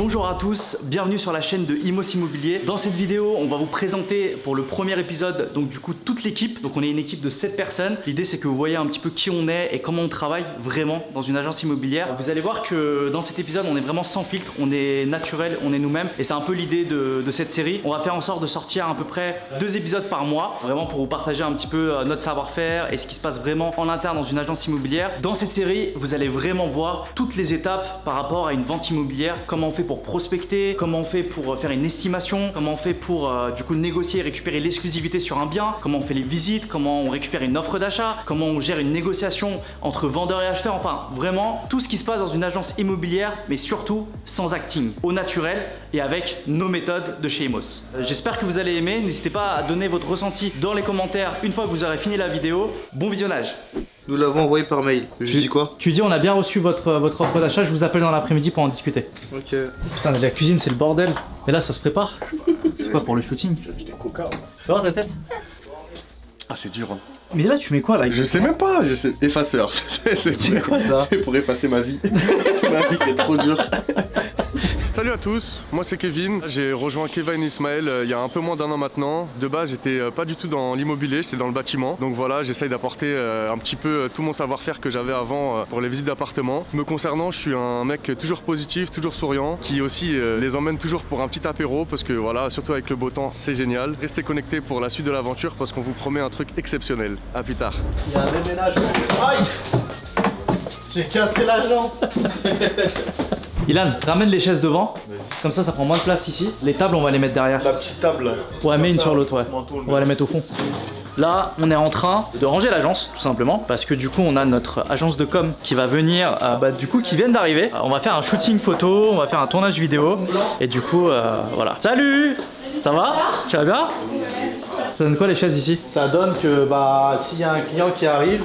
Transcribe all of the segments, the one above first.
Bonjour à tous, bienvenue sur la chaîne de Imos Immobilier. Dans cette vidéo, on va vous présenter pour le premier épisode donc du coup toute l'équipe. Donc on est une équipe de 7 personnes. L'idée c'est que vous voyez un petit peu qui on est et comment on travaille vraiment dans une agence immobilière. Vous allez voir que dans cet épisode, on est vraiment sans filtre, on est naturel, on est nous-mêmes et c'est un peu l'idée de cette série. On va faire en sorte de sortir à peu près 2 épisodes par mois, vraiment pour vous partager un petit peu notre savoir-faire et ce qui se passe vraiment en interne dans une agence immobilière. Dans cette série, vous allez vraiment voir toutes les étapes par rapport à une vente immobilière, comment on fait pour prospecter, comment on fait pour faire une estimation, comment on fait pour du coup négocier et récupérer l'exclusivité sur un bien, comment on fait les visites, comment on récupère une offre d'achat, comment on gère une négociation entre vendeur et acheteur, enfin vraiment tout ce qui se passe dans une agence immobilière, mais surtout sans acting, au naturel et avec nos méthodes de chez Imos. J'espère que vous allez aimer, n'hésitez pas à donner votre ressenti dans les commentaires une fois que vous aurez fini la vidéo. Bon visionnage. Nous l'avons envoyé par mail. Je dis quoi? Tu dis on a bien reçu votre offre d'achat, je vous appelle dans l'après-midi pour en discuter. Ok. Putain, la cuisine c'est le bordel. Mais là ça se prépare. C'est quoi pour le shooting? J'ai des coca. Tu vas voir ta tête? Ah c'est dur hein. Mais là tu mets quoi là? Je sais même pas, effaceur. C'est quoi ça? C'est pour effacer ma vie. Ma vie qui est trop dure. Salut à tous, moi c'est Kevin. J'ai rejoint Kevin et Ismaël il y a un peu moins d'1 an maintenant. De base j'étais pas du tout dans l'immobilier, j'étais dans le bâtiment. Donc voilà, j'essaye d'apporter un petit peu tout mon savoir-faire que j'avais avant pour les visites d'appartements. Me concernant, je suis un mec toujours positif, toujours souriant, qui aussi les emmène toujours pour un petit apéro parce que voilà, surtout avec le beau temps, c'est génial. Restez connectés pour la suite de l'aventure parce qu'on vous promet un truc exceptionnel. A plus tard. Il y a un déménagement. Aïe! J'ai cassé l'agence. Ilan, ramène les chaises devant, comme ça prend moins de place ici. Les tables on va les mettre derrière. La petite table. Ouais, mets une sur l'autre, ouais. On va les mettre au fond. Là, on est en train de ranger l'agence, tout simplement, parce que du coup, on a notre agence de com qui va venir, du coup, qui vient d'arriver. On va faire un shooting photo, on va faire un tournage vidéo, et du coup, voilà. Salut! Ça va? Tu vas bien? Ça donne quoi les chaises ici? Ça donne que s'il y a un client qui arrive,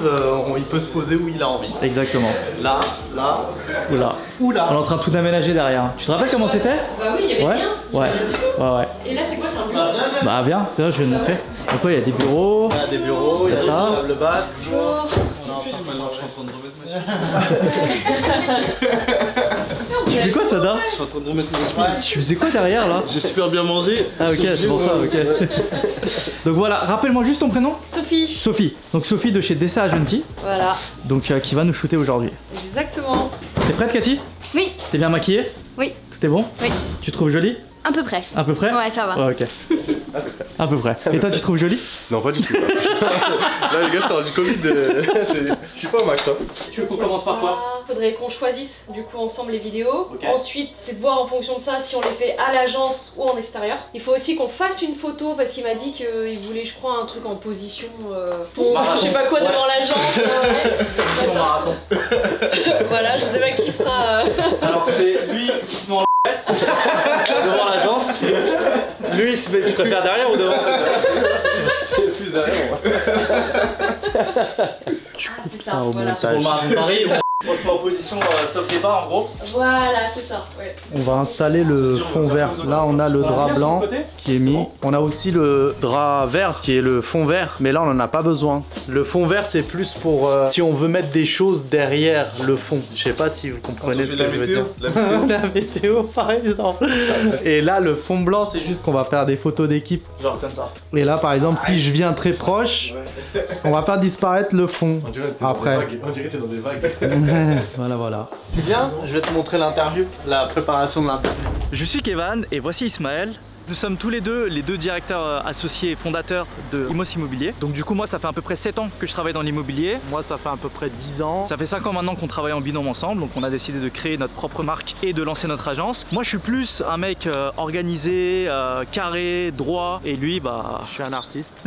il peut se poser où il a envie. Exactement. Là, là, ou là. ou là. On est en train de tout aménager derrière. Tu te rappelles comment c'était? Bah oui, il y avait rien. Ouais. Ouais. Et là, c'est quoi? C'est un bureau? Bah viens, je vais te montrer. Donc ouais, il y a des bureaux. Il y a des bureaux, il y a des tables basses. Bonjour. On est ensemble maintenant, je suis en train de remettre ma Tu fais quoi, Sada? Je suis en train de remettre ma chemise. Tu faisais quoi derrière là? J'ai super bien mangé. Ah ok, c'est pour ça, ok. Donc voilà, rappelle-moi juste ton prénom. Sophie. Sophie. Donc Sophie de chez Dessa Agenti. Voilà. Donc qui va nous shooter aujourd'hui. Exactement. T'es prête Cathy? Oui. T'es bien maquillée? Oui. T'es bon? Oui. Tu te trouves jolie? À peu près. À peu près? Ouais, ça va. Ouais, ok. À peu près. Et toi, tu te trouves jolie? Non pas du tout. Là les gars, je sors du Covid. Je suis pas au max hein. Tu veux qu'on commence par quoi? Faudrait qu'on choisisse du coup ensemble les vidéos. Ok. Ensuite, c'est de voir en fonction de ça si on les fait à l'agence ou en extérieur. Il faut aussi qu'on fasse une photo parce qu'il m'a dit qu'il voulait, je crois, un truc en position je sais pas quoi devant l'agence. Position marathon. Voilà, je sais pas qui fera. Alors c'est lui qui se met en devant l'agence. Lui il se met. Tu préfères derrière ou devant? Plus derrière moi. Tu coupes c'est ça ça, au voilà. montage. Pour le marathon de Paris, on se met en position top départ en gros. Voilà, c'est ça. Ouais. On va installer le fond vert. Là, on a le drap blanc qui est mis. On a aussi le drap vert qui est le fond vert, mais là, on en a pas besoin. Le fond vert, c'est plus pour si on veut mettre des choses derrière le fond. Je sais pas si vous comprenez ce que je veux dire. La météo, par exemple. Et là, le fond blanc, c'est juste qu'on va faire des photos d'équipe. Genre comme ça. Et là, par exemple, si je viens très proche, on va faire disparaître le fond. Après. On dirait que t'es dans des vagues. Voilà. Tu viens? Je vais te montrer l'interview, la préparation de l'interview. Je suis Kevin et voici Ismaël. Nous sommes tous les deux directeurs associés et fondateurs de Imos Immobilier. Donc du coup moi ça fait à peu près 7 ans que je travaille dans l'immobilier. Moi ça fait à peu près 10 ans. Ça fait 5 ans maintenant qu'on travaille en binôme ensemble, donc on a décidé de créer notre propre marque et de lancer notre agence. Moi je suis plus un mec organisé, carré, droit, et lui Je suis un artiste.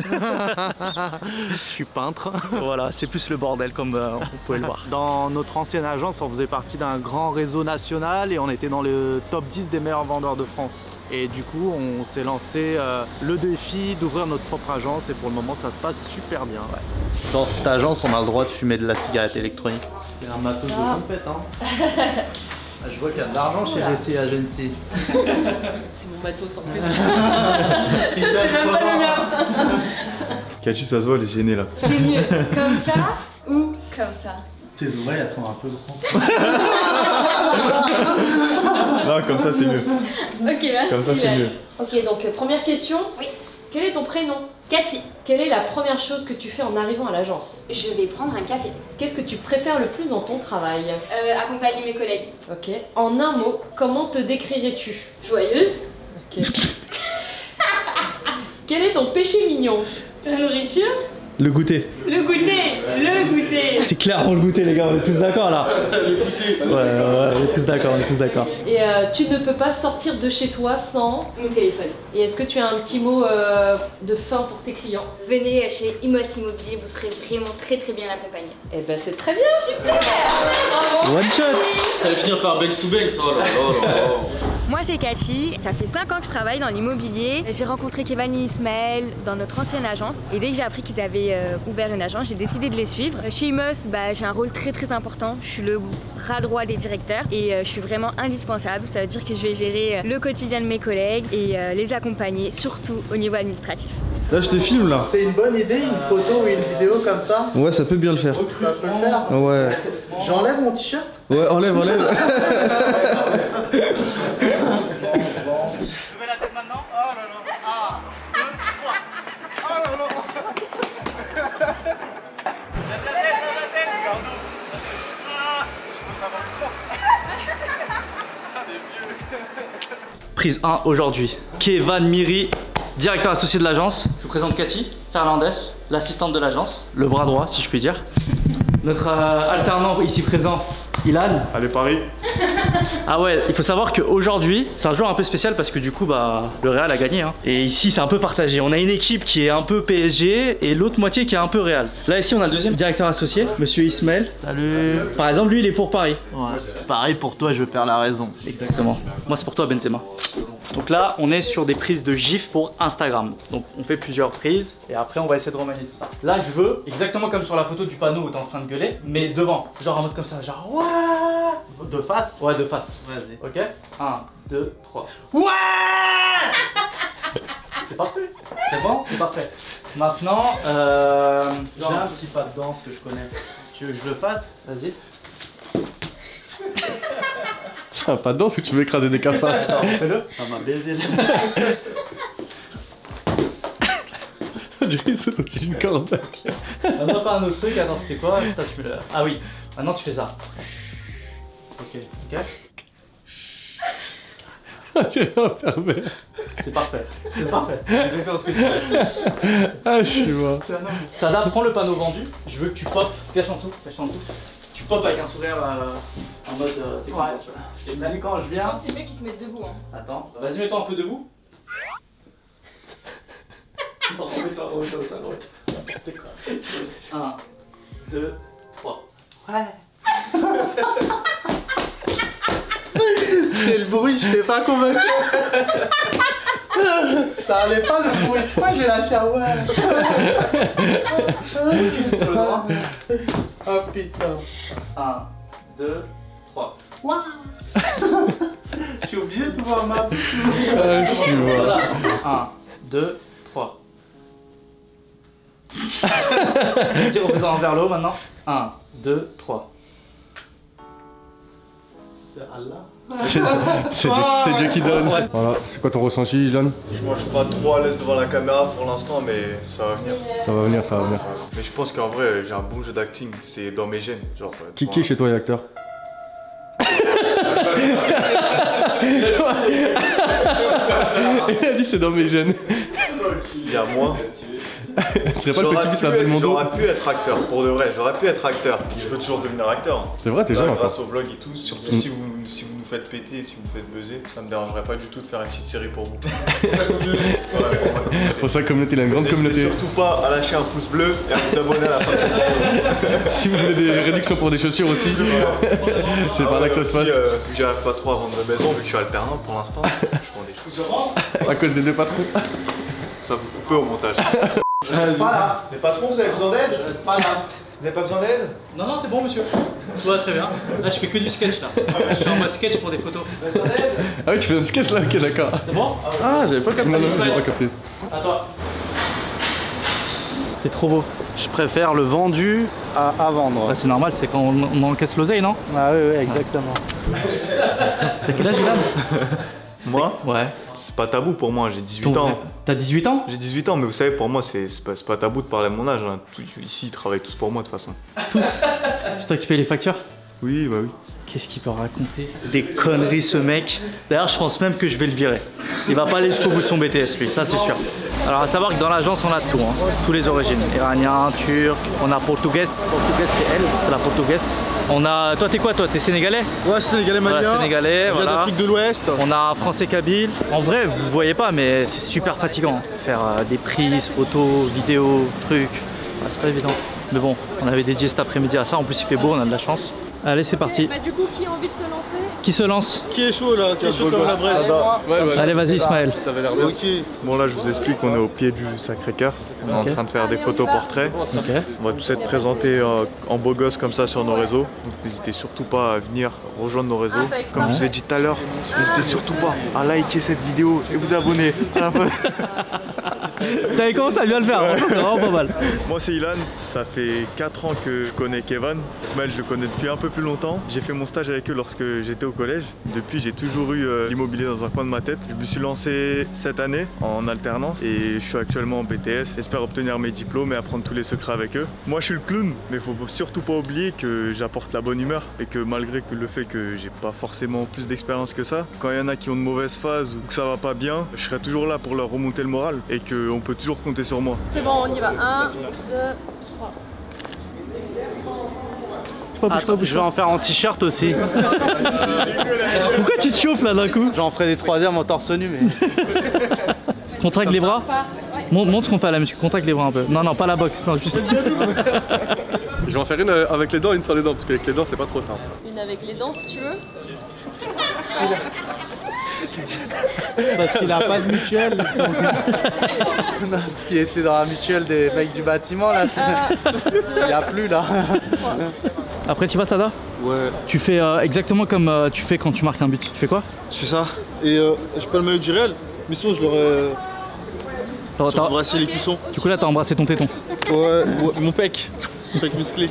Je suis peintre. Voilà, c'est plus le bordel comme vous pouvez le voir. Dans notre ancienne agence, on faisait partie d'un grand réseau national et on était dans le top 10 des meilleurs vendeurs de France. Et du coup on s'est lancé le défi d'ouvrir notre propre agence et pour le moment ça se passe super bien. Ouais. Dans cette agence on a le droit de fumer de la cigarette électronique. C'est un matos de compète hein. Je vois qu'il y a de l'argent chez DC Agency. C'est mon matos en plus. C'est même pas le mien. Kachi, ça se voit, elle est gênée là. C'est mieux comme ça ou comme ça? Tes oreilles elles sont un peu grandes. Non, comme ça c'est mieux. Ok, merci. Comme ça c'est mieux. Ok, donc première question. Oui. Quel est ton prénom? Cathy, Quelle est la première chose que tu fais en arrivant à l'agence? je vais prendre un café. Qu'est-ce que tu préfères le plus dans ton travail? Accompagner mes collègues. Ok. En un mot, comment te décrirais-tu? Joyeuse. Ok. Quel est ton péché mignon? La nourriture. Le goûter. Le goûter. Le goûter. C'est clairement le goûter les gars, on est tous d'accord là. Ouais, on est tous d'accord, on est tous d'accord. Et tu ne peux pas sortir de chez toi sans... Mon téléphone. Et est-ce que tu as un petit mot de fin pour tes clients? Venez chez Imos Immobilier, vous serez vraiment très bien accompagné. Eh ben c'est très bien. Super. Bravo. One shot. T'allais finir par Banks to Banks, oh là là là. Moi c'est Cathy, ça fait 5 ans que je travaille dans l'immobilier. J'ai rencontré Kevin et Ismaël dans notre ancienne agence et dès que j'ai appris qu'ils avaient ouvert une agence, j'ai décidé de les suivre. Chez Imos, j'ai un rôle très important. Je suis le bras droit des directeurs et je suis vraiment indispensable. Ça veut dire que je vais gérer le quotidien de mes collègues et les accompagner, surtout au niveau administratif. Là je te filme là. C'est une bonne idée, une photo ou une vidéo comme ça? Ouais, ça peut bien le faire. Ça peut le faire? Ouais. J'enlève mon t-shirt? Ouais, enlève. Levez la tête maintenant. Oh là là. 1, 2, 3. Oh là là. Lève la tête. C'est en dos. Je peux savoir trop. Prise 1 aujourd'hui. Kevin Miri, directeur associé de l'agence. Je vous présente Cathy Fernandez, l'assistante de l'agence, le bras droit si je puis dire. Notre alternant ici présent, Ilan. Allez, Paris. Ah ouais, il faut savoir qu'aujourd'hui, c'est un jour un peu spécial parce que du coup, le Real a gagné. Hein. Et ici, c'est un peu partagé. On a une équipe qui est un peu PSG et l'autre moitié qui est un peu Real. Là, ici, on a le deuxième directeur associé, monsieur Ismaël. Salut. Par exemple, lui, il est pour Paris. Ouais. Pareil pour toi, je perds la raison. Exactement. Moi, c'est pour toi, Benzema. Donc là, on est sur des prises de gifs pour Instagram. Donc, on fait plusieurs prises et après, on va essayer de remanier tout ça. Là, je veux, exactement comme sur la photo du panneau où t'es en train de gueuler, mais devant. Genre en mode comme ça, genre ouais. De face? Ouais, de face. Vas-y. Ok, 1, 2, 3. Ouais. C'est parfait. C'est bon? C'est parfait. Maintenant, J'ai un petit pas de danse que je connais. Tu veux que je le fasse? vas-y. Ah, pas de danse ou tu veux écraser des cafards? Fais-le. Ça m'a baisé là. Du coup, c'est au-dessus d'une corde. Maintenant, pas un autre truc. Attends, c'était quoi? Putain, tu me l'as- Ah oui. Maintenant, tu fais ça. Ok. Ok. J'ai enfermé. C'est parfait. C'est parfait. C'est exactement ce que tu fais. Ah, je suis mort. Sada, prends le panneau vendu. Je veux que tu popes. Cache en dessous. Cache en dessous. Tu popes avec un sourire en mode. T'es content, tu vois. Et même quand je viens. C'est mieux qu'ils se mettent debout. Hein. Attends. Vas-y, mets-toi un peu debout. Non, remets-toi au sol. 1, 2, 3. Ouais. C'est le bruit, je t'ai pas convaincu. Ça allait pas le bruit. Pourquoi j'ai lâché un ouais? Sur le droit. Oh putain. 1, 2, 3. Je suis obligé de voir ma. Ah, je suis mort. Voilà. 1, 2, 3. Vas-y, représente vers le haut maintenant. 1, 2, 3. C'est Allah. C'est Dieu qui donne. Voilà, c'est quoi ton ressenti, Ilan? Moi, je suis pas trop à l'aise devant la caméra pour l'instant, mais ça va venir. Ça va venir, ça va venir. Mais je pense qu'en vrai, j'ai un bon jeu d'acting. C'est dans mes gènes. Genre, Qui est chez toi, l'acteur? Il a dit c'est dans mes gènes. Il y a moi. Ce serait pas le petit fils à Belmondo. J'aurais pu être acteur, pour de vrai, j'aurais pu être acteur. Je peux toujours devenir acteur. C'est vrai, t'es Là, jeune grâce encore. au vlog et tout, surtout si vous nous faites péter, si vous nous faites buzzer, ça me dérangerait pas du tout de faire une petite série pour vous. Voilà, pour ma communauté. Pour sa communauté, il a une grande N'hésitez communauté. surtout pas à lâcher un pouce bleu et à vous abonner à la fin de cette vidéo. Si vous voulez des réductions pour des chaussures aussi, c'est par là que ça se passe. Vu que j'arrive pas trop à vendre de maison, vu que je suis alternant pour l'instant, je vends des choses. À cause des deux patrons. Ça vous coupe au montage. Je reste pas là. Les patrons, vous avez besoin d'aide? Je reste pas là. Vous avez pas besoin d'aide? Non, non, c'est bon, monsieur. Tout va très bien. Là, je fais que du sketch là. Je suis en mode sketch pour des photos. Vous avez besoin d'aide? Ah oui, tu fais un sketch là, ok, d'accord. C'est bon? Ah, j'avais pas capté. Non, non, Ismaël. j'ai pas capté. À toi. T'es trop beau. Je préfère le vendu à vendre. Bah, c'est normal, c'est quand on encaisse l'oseille, non? Ah oui, exactement. T'as quel âge, Ilan? Moi? Ouais. C'est pas tabou pour moi, j'ai 18 ans. T'as 18 ans? J'ai 18 ans, mais vous savez, pour moi, c'est pas tabou de parler de mon âge. Hein. Ici, ils travaillent tous pour moi de toute façon. Tous? C'est toi qui payes les factures? Oui, bah oui. Qu'est-ce qu'il peut raconter? Des conneries ce mec. D'ailleurs je pense même que je vais le virer. Il va pas aller jusqu'au bout de son BTS lui, ça c'est sûr. Alors à savoir que dans l'agence on a tout, hein. Tous les origines. Iranien, turc, on a portugaise. Portugaise c'est elle, c'est la portugaise. On a. Toi t'es quoi toi? T'es sénégalais? Ouais, sénégalais malien. Voilà, sénégalais, voilà. d'Afrique de l'Ouest. On a français kabyle. En vrai vous voyez pas mais c'est super fatigant. Hein. Faire des prises, photos, vidéos, trucs. Ah, c'est pas évident. Mais bon, on avait dédié cet après-midi à ça, en plus il fait beau, on a de la chance. Allez, c'est parti. Bah du coup, qui a envie de se lancer? Qui se lance? Qui est chaud là? Qui est chaud comme la braise? Allez, vas-y, Ismaël. T'avais l'air bien. Ok. Bon, là, je vous explique, on est au pied du Sacré-Cœur. On est en train de faire des photos portraits. Ok. On va tous être présentés en beau gosse comme ça sur nos réseaux. Donc n'hésitez surtout pas à venir rejoindre nos réseaux. Comme je vous ai dit tout à l'heure, n'hésitez surtout pas à liker cette vidéo et vous abonner. T'avais commencé à bien le faire, hein. C'est vraiment pas mal. Moi c'est Ilan, ça fait 4 ans que je connais Kevin. Ismaël je le connais depuis un peu plus longtemps. J'ai fait mon stage avec eux lorsque j'étais au collège. Depuis j'ai toujours eu l'immobilier dans un coin de ma tête. Je me suis lancé cette année en alternance et je suis actuellement en BTS. J'espère obtenir mes diplômes et apprendre tous les secrets avec eux. Moi je suis le clown, mais faut surtout pas oublier que j'apporte la bonne humeur et que malgré le fait que j'ai pas forcément plus d'expérience que ça, quand il y en a qui ont de mauvaises phases ou que ça va pas bien, je serai toujours là pour leur remonter le moral et qu'on peut toujours compter sur moi. C'est bon, on y va. 1, 2, 3. Attends, je vais en faire en t-shirt aussi. Pourquoi tu te chauffes là d'un coup? J'en ferai des troisièmes en torse nu, mais. Contracte les bras. Montre ce qu'on fait à la muscu, contracte les bras un peu. Non, non, pas la boxe, non, juste. Je vais en faire une avec les dents et une sans les dents, parce qu'avec les dents, c'est pas trop simple. Une avec les dents si tu veux. Parce qu'il a pas de mutuelle. Non, parce qu'il était dans la mutuelle des mecs du bâtiment là. Il n'y a plus là. Après, tu vois, Sada? Ouais. Tu fais exactement comme tu fais quand tu marques un but. Tu fais quoi? Je fais ça. Et je peux le maillot du réel, mais sinon je l'aurais. J'ai embrassé les cuissons. Du coup, là, t'as embrassé ton téton. Ouais, mon pec. Mon pec musclé.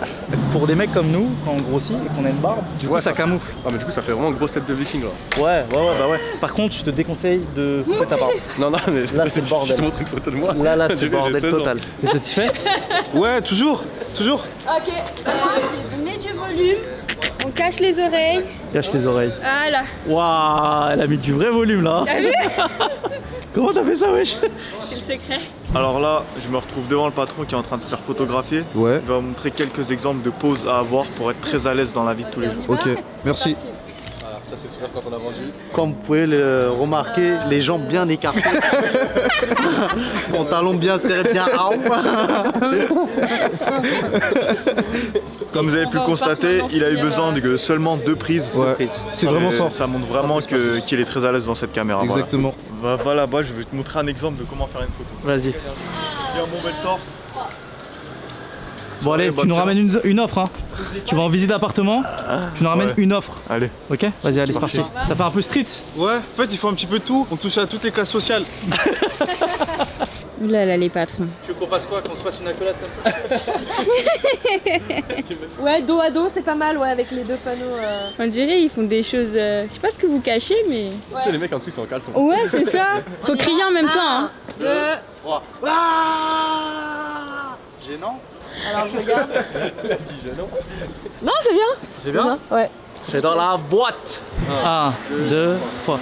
Pour des mecs comme nous, quand on grossit et qu'on a une barbe, du coup ça camoufle. Ah, mais du coup, ça fait vraiment une grosse tête de viking là. Ouais, bah ouais. Par contre, je te déconseille de couper ta barbe. Non, mais là, c'est le bordel. Je te montre une photo de moi. Là, c'est le bordel total. T'es satisfait? Ouais, toujours. Ok. On met du volume, on cache les oreilles. Cache les oreilles. Voilà. Waouh, elle a mis du vrai volume là. T'as vu? Comment t'as fait ça, wesh? C'est le secret. Alors là, je me retrouve devant le patron qui est en train de se faire photographier. Ouais. Il va vous montrer quelques exemples de poses à avoir pour être très à l'aise dans la vie de tous les jours. Ok, merci. Alors, ça, c'est super quand on a vendu. Comme vous pouvez le remarquer, les jambes bien écartées. Pantalon bien serré, bien haut. Comme vous avez pu le constater, il a eu besoin de seulement 2 prises. Ouais. C'est vraiment fort. Ça montre vraiment qu'il est très à l'aise dans cette caméra. Exactement. Voilà. Va là-bas, je vais te montrer un exemple de comment faire une photo. Vas-y. Bien bomber le torse. Bon allez, tu nous ramènes une offre, hein. Tu vas en visite d'appartement, tu nous ramènes une offre. Allez. Ok, vas-y, allez, c'est parti. Ça fait un peu street. Ouais, en fait, il faut un petit peu de tout. On touche à toutes les classes sociales. Ouh là là, les patrons. Tu veux qu'on fasse quoi? Qu'on se fasse une accolade comme ça? Ouais, dos à dos, c'est pas mal, ouais, avec les deux panneaux. On dirait ils font des choses. Je sais pas ce que vous cachez, mais. Tu sais, les mecs en dessous, ils sont en caleçon. Ouais, c'est ça. Faut crier en même temps, hein. 2, 3. Gênant. alors je regarde. Non, c'est bien. C'est bien? Ouais. C'est dans la boîte. 1, 2, 3.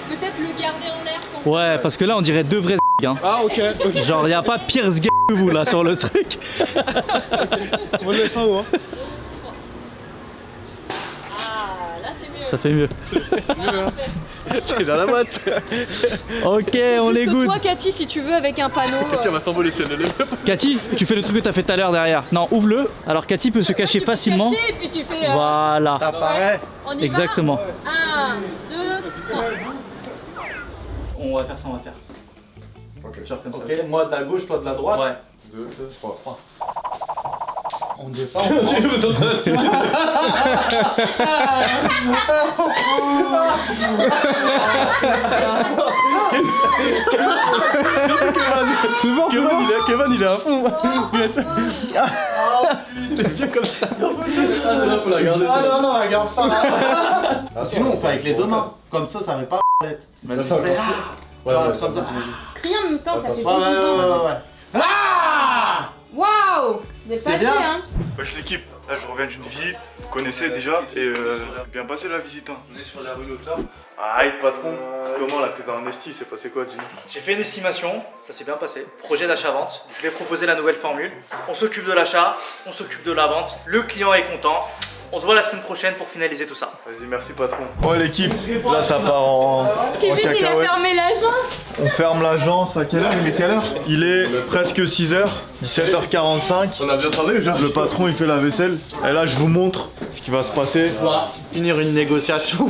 Peut-être le garder en l'air quand Ouais, parce que là on dirait deux vrais hein. Ah, ok. Genre, y a pas pire que vous là sur le truc. On le laisse en haut. Hein. Ah, là c'est mieux. Ça fait mieux. C'est dans la boîte. Ok, on les goûte. Toi, Cathy, si tu veux, avec un panneau. Cathy, elle va s'envoler si elle ne lève pas. Cathy, tu fais le truc que t'as fait tout à l'heure derrière. Non, ouvre-le. Alors Cathy peut se cacher tu peux te facilement. cacher, et puis tu fais. Voilà. Ça paraît. On y Exactement. va. 1, 2, 3. On va faire ça, on va faire. Ok. Genre comme ça. Ok, moi de la gauche, toi de la droite. Ouais. 2, 3. On défend. On Kevin, il est à fond. Il est bien comme ça. Ah, là, faut la garder. Ah non, non, la garde pas. Sinon, on fait avec les deux mains. Comme ça met pas la tête. Mais là, ça va. Ouais, comme ça. Crier en même temps, ça fait Ouais, ouais. Ah Waouh! Vous pas bien. hein? Wesh l'équipe, là je reviens d'une visite, vous connaissez déjà, et bien passé la visite. Hein. On est sur la rue Leclerc. Arrête patron, c'est comment là, t'es dans un esti, c'est passé quoi dis-nous? J'ai fait une estimation, ça s'est bien passé. Projet d'achat-vente, je vais proposer la nouvelle formule. On s'occupe de l'achat, on s'occupe de la vente, le client est content. On se voit la semaine prochaine pour finaliser tout ça. Vas-y, merci patron. Ouais l'équipe, là ça part en Kevin, il a cacahuète. fermé l'agence. On ferme l'agence à quelle heure? Il est quelle heure? Il est presque 6h, 17h45. On a bien travaillé déjà. Le patron il fait la vaisselle. Et là je vous montre ce qui va se passer. On va finir une négociation.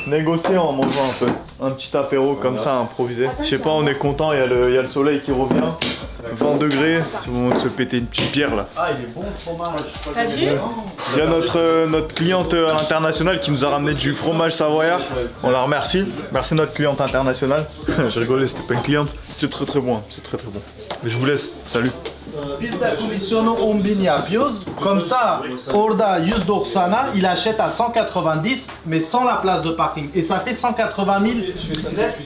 Négocier en mangeant un peu. Un petit apéro comme ça improvisé. Je sais pas, on est content, il y a le soleil qui revient. 20 degrés, c'est le moment de se péter une petite bière là. Ah il est bon le fromage. T'as vu? Il y a notre cliente à l'international qui nous a ramené du fromage savoyard. On la remercie. Merci notre cliente internationale. Je rigolais, c'était pas une cliente. C'est très très bon, c'est très très bon. Mais je vous laisse, salut. Biz de komisyonu 10.000 yapıyoruz. Comme ça, orada 190'a, il achète à 190, mais sans la place de parking. Et ça fait 180 000.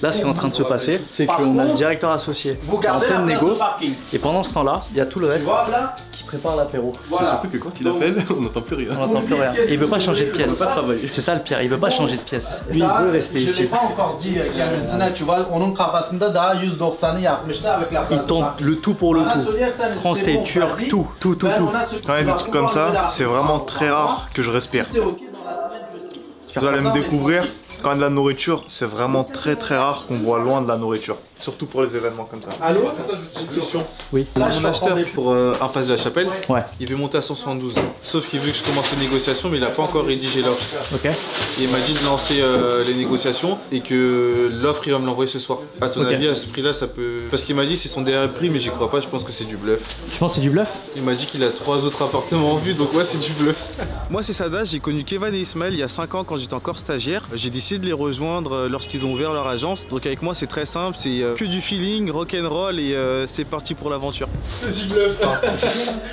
Là, ce qui est en train de se passer, c'est qu'on a le directeur associé Vous qui est en gardez la pleine place négo. de parking. Et pendant ce temps-là, il y a tout le reste Voilà. qui prépare l'apéro. C'est surtout que quand il appelle, on n'entend plus rien. On n'entend plus rien. Et il veut pas changer de pièce. On peut pas travailler. C'est ça le pire, il veut pas changer de pièce. Lui, il Daha, veut rester je l'ai ici. pas encore dit kendisine, tu vois, onun kafasında daha 190'ı yapmıştı avec la place Il de tente parking. le tout pour le Bana tout. söylersen, c'est Français, bon, turc, vas-y. tout. Ben ona söyleyeyim. Quand il y a des trucs comme ça, c'est vraiment très rare que je respire. Si c'est ok dans la semaine, je signe. Vous allez me découvrir, quand il y a de la nourriture, c'est vraiment très très rare qu'on voit loin de la nourriture. Surtout pour les événements comme ça. Allô? Question. Oui. Mon acheteur pour Impasse de la Chapelle, Ouais. il veut monter à 172. Sauf qu'il veut que je commence les négociations, mais il n'a pas encore rédigé l'offre. Ok. Et il m'a dit de lancer les négociations et que l'offre il va me l'envoyer ce soir. À ton Ok. avis, à ce prix-là, ça peut. Parce qu'il m'a dit que c'est son dernier prix, mais j'y crois pas, je pense que c'est du bluff. Tu penses que c'est du bluff? Il m'a dit qu'il a 3 autres appartements en vue, donc ouais, c'est du bluff. Moi, c'est Sada, j'ai connu Kevin et Ismaël il y a 5 ans quand j'étais encore stagiaire. J'ai décidé de les rejoindre lorsqu'ils ont ouvert leur agence. Donc avec moi, c'est très simple, c'est que du feeling, rock'n'roll et c'est parti pour l'aventure. C'est du bluff.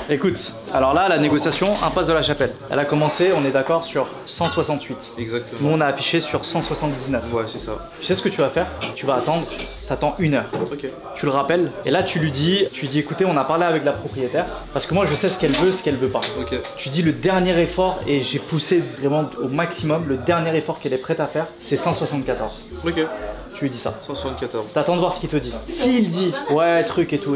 Écoute, alors là, la négociation, Impasse de la Chapelle. Elle a commencé, on est d'accord, sur 168. Exactement. Nous, on a affiché sur 179. Ouais, c'est ça. Tu sais ce que tu vas faire? Tu vas attendre, t'attends 1 heure. Ok. Tu le rappelles, et là tu lui dis, écoutez, on a parlé avec la propriétaire, parce que moi je sais ce qu'elle veut, ce qu'elle veut pas. Ok. Tu dis le dernier effort, et j'ai poussé vraiment au maximum, le dernier effort qu'elle est prête à faire, c'est 174. Ok. Tu lui dis ça. 174. T'attends de voir ce qu'il te dit. S'il dit ouais truc et tout,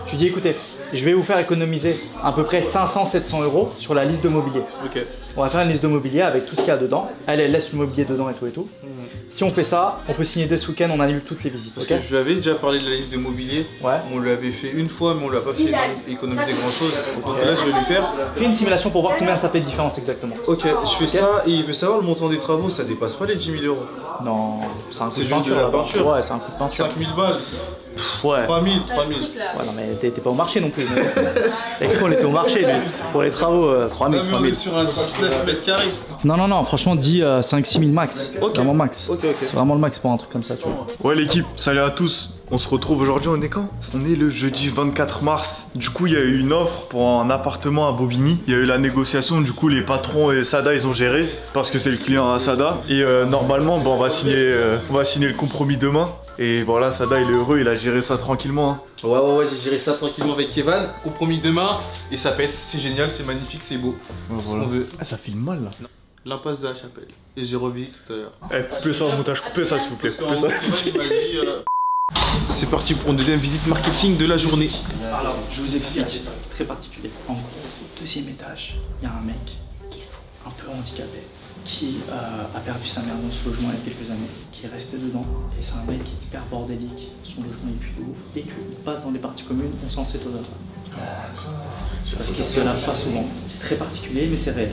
tu dis écoutez, je vais vous faire économiser à peu près 500-700 € sur la liste de mobilier. Ok. On va faire une liste de mobilier avec tout ce qu'il y a dedans. Elle laisse le mobilier dedans et tout. Si on fait ça, on peut signer dès ce week-end, on annule toutes les visites. Parce Ok. que je lui avais déjà parlé de la liste de mobilier. Ouais. On l'avait fait une fois, mais on l'a pas fait économiser grand chose. Donc là, je vais lui faire. Fais une simulation pour voir combien ça fait de différence exactement. Ok, je fais ça et il veut savoir le montant des travaux, ça dépasse pas les 10 000 €. Non, c'est un coup C'est de juste peinture. de la là-bas. peinture. Ouais, c'est un coup de peinture. 5 000 balles, Ouais. 3 000, 3 000. Ouais, non, mais t'es pas au marché non plus. Et on était au marché, lui. Pour les travaux, 3 000, Ah, mais 3 on est 000. sur un 19 mètres carrés. Non, franchement, dis 5-6 000 max. Ok. Vraiment max. Ok. C'est vraiment le max pour un truc comme ça, tu vois. Ouais l'équipe, salut à tous. On se retrouve aujourd'hui, on est quand? On est le jeudi 24 mars. Du coup, il y a eu une offre pour un appartement à Bobigny. Il y a eu la négociation, du coup, les patrons et Sada, ils ont géré parce que c'est le client à Sada. Et normalement, on va signer le compromis demain. Et voilà, Sada, il est heureux, il a géré ça tranquillement. Hein. Ouais, j'ai géré ça tranquillement avec Kevin. Compromis demain et ça pète, c'est génial, c'est magnifique, c'est beau. Voilà. Ce qu'on veut. Ah, ça filme mal là. L'impasse de la Chapelle. Et j'ai revu tout à l'heure. Eh, coupez ça au montage, coupez ça s'il vous plaît. Parce Coupez qu'en ça. gros, il m'a dit, c'est parti pour une deuxième visite marketing de la journée. Alors, je vous explique, c'est très particulier. En gros, au 2e étage, il y a un mec qui est fou, un peu handicapé, qui a perdu sa mère dans ce logement il y a quelques années, qui est resté dedans. Et c'est un mec hyper bordélique, son logement est plus de ouf. Dès qu'il passe dans les parties communes, on sent cette odeur. Parce qu'il se lave pas souvent. C'est très particulier, mais c'est réel.